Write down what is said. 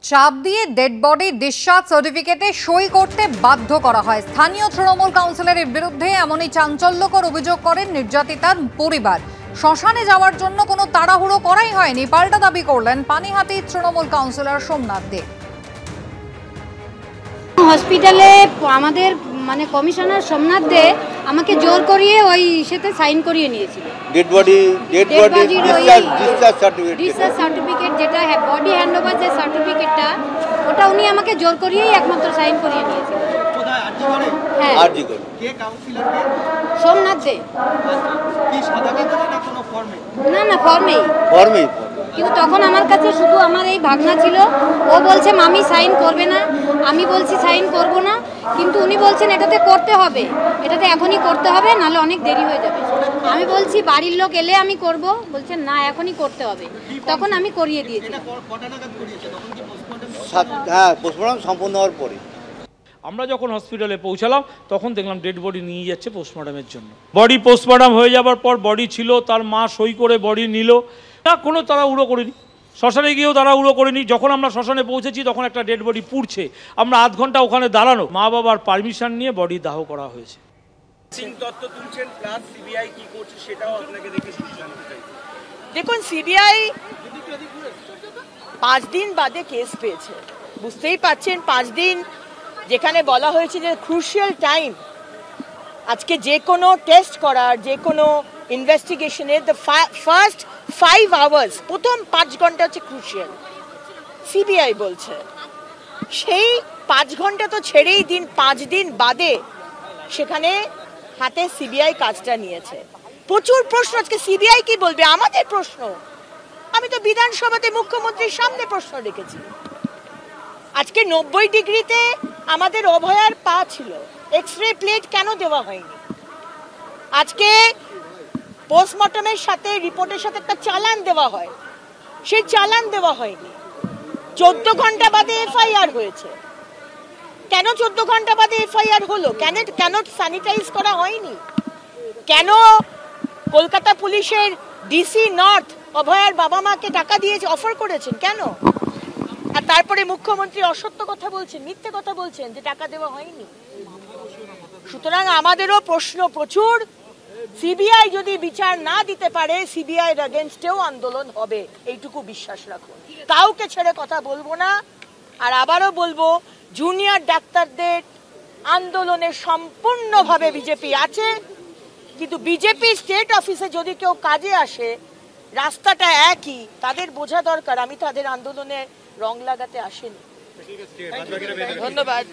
চাপ দিয়ে dead body discharge সার্টিফিকেটে সই করতে বাধ্য করা হয়। স্থানীয় তৃণমূল কাউন্সিলরের বিরুদ্ধে এমনই চাঞ্চল্যকর অভিযোগ করেন নির্যাতিতার পরিবার। শ্মশানে যাওয়ার জন্য কোনো তাড়াহুড়ো করাই হয়নি, পাল্টা দাবি করলেন পানিহাটির তৃণমূল কাউন্সিলর সোমনাথ দে। হসপিটালে আমাদের কমিশনার সোমনাথ দে আমাকে জোর করিয়ে ওই সাথে সাইন করিয়ে নিয়েছিল। ডেড বডি ডিসচার্জ সার্টিফিকেট যেটা বডি হ্যান্ডওভার যে সার্টিফিকেটটা, ওটা উনি আমাকে জোর করিয়েই একমাত্র সাইন করিয়ে নিয়েছিল। হ্যাঁ, সোমনাথ দে। না, ফর্মেই। কিন্তু তখন আমার কাছে শুধু আমার এই ভাগনা ছিল। ও বলছে মামি সাইন করবে না, আমি বলছি সাইন করব না, কিন্তু উনি বলছেন এটাতে করতে হবে, এটাতে এখনই করতে হবে, নাহলে অনেক দেরি হয়ে যাবে। আমি বলছি বাড়ির লোক এলে আমি করব, বলছেন না এখনই করতে হবে। তখন আমি করিয়ে দিয়েছি। হ্যাঁ, পোস্টমর্টম সম্পূর্ণ হওয়ার পরে আমরা যখন হসপিটালে পৌঁছালাম তখন দেখলাম ডেড বডি নিয়ে যাচ্ছে পোস্টমর্টমের জন্য। বডি পোস্টমর্টম হয়ে যাবার পর বডি ছিল, তার মা সই করে বডি নিল। না, কোনো তাড়াহুড়ো করিনি, শ্মশানে গিয়েও তাড়াহুড়ো করিনি। যখন আমরা শ্মশানে পৌঁছেছি তখন একটা ডেড বডি পুড়ছে, আমরা আধ ঘন্টা ওখানে দাঁড়ানো, মা বাবার পারমিশন নিয়ে বডি দাহ করা হয়েছে। দেখুন, সিবিআই 5 দিন বাদে কেস পেয়েছে, বুঝতেই পারছেন। 5 দিন যেখানে বলা হয়েছে যে ক্রুশিয়াল টাইম, আজকে যে কোনো টেস্ট করার, যে কোনো ইনভেস্টিগেশনের ফার্স্ট 5 আওয়ার্স, প্রথম 5 ঘন্টা হচ্ছে ক্রুশিয়াল, সিবিআই বলছে। সেই 5 ঘন্টা তো ছেড়েই দিন, 5 দিন বাদে সেখানে হাতে সিবিআই কাজটা নিয়েছে। প্রচুর প্রশ্ন, আজকে সিবিআই কি বলবে? আমাদের প্রশ্ন। আমি তো বিধানসভাতে মুখ্যমন্ত্রীর সামনে প্রশ্ন রেখেছি। আজকে 90 ডিগ্রিতে আমাদের অভয়ার পা ছিল, এক্সরে প্লেট কেন দেওয়া হয়নি? আজকে পোস্টমর্টমের সাথে রিপোর্টের সাথে একটা চালান দেওয়া হয়, সেই চালান দেওয়া হয়নি। 14 ঘন্টা বাদে এফআইআর হয়েছে। কেন 14 ঘন্টা বাদে এফআইআর হলো? কেন স্যানিটাইজ করা হয়নি? কেন কলকাতা পুলিশের ডিসি নর্থ অভয়ার বাবা মাকে টাকা দিয়ে অফার করেছেন? কেন? আর তারপরে মুখ্যমন্ত্রী অসত্য কথা বলছেন, মিথ্যে কথা বলছেন যে টাকা দেওয়া হয়নি। সুতরাং আমাদেরও প্রশ্ন প্রচুর। সিবিআই যদি বিচার না দিতে পারে, সিবিআই এর এগেইনস্টেও আন্দোলন হবে, এইটুকু বিশ্বাস রাখুন। কাউকে ছেড়ে কথা বলবো না। আর আবারও বলবো, জুনিয়র ডাক্তারদের আন্দোলনে সম্পূর্ণভাবে বিজেপি আছে, কিন্তু বিজেপি স্টেট অফিসে যদি কেউ কাজে আসে, রাস্তাটা একই, তাদের বোঝা দরকার আমি তাদের আন্দোলনে রং লাগাতে আসেনি। ধন্যবাদ।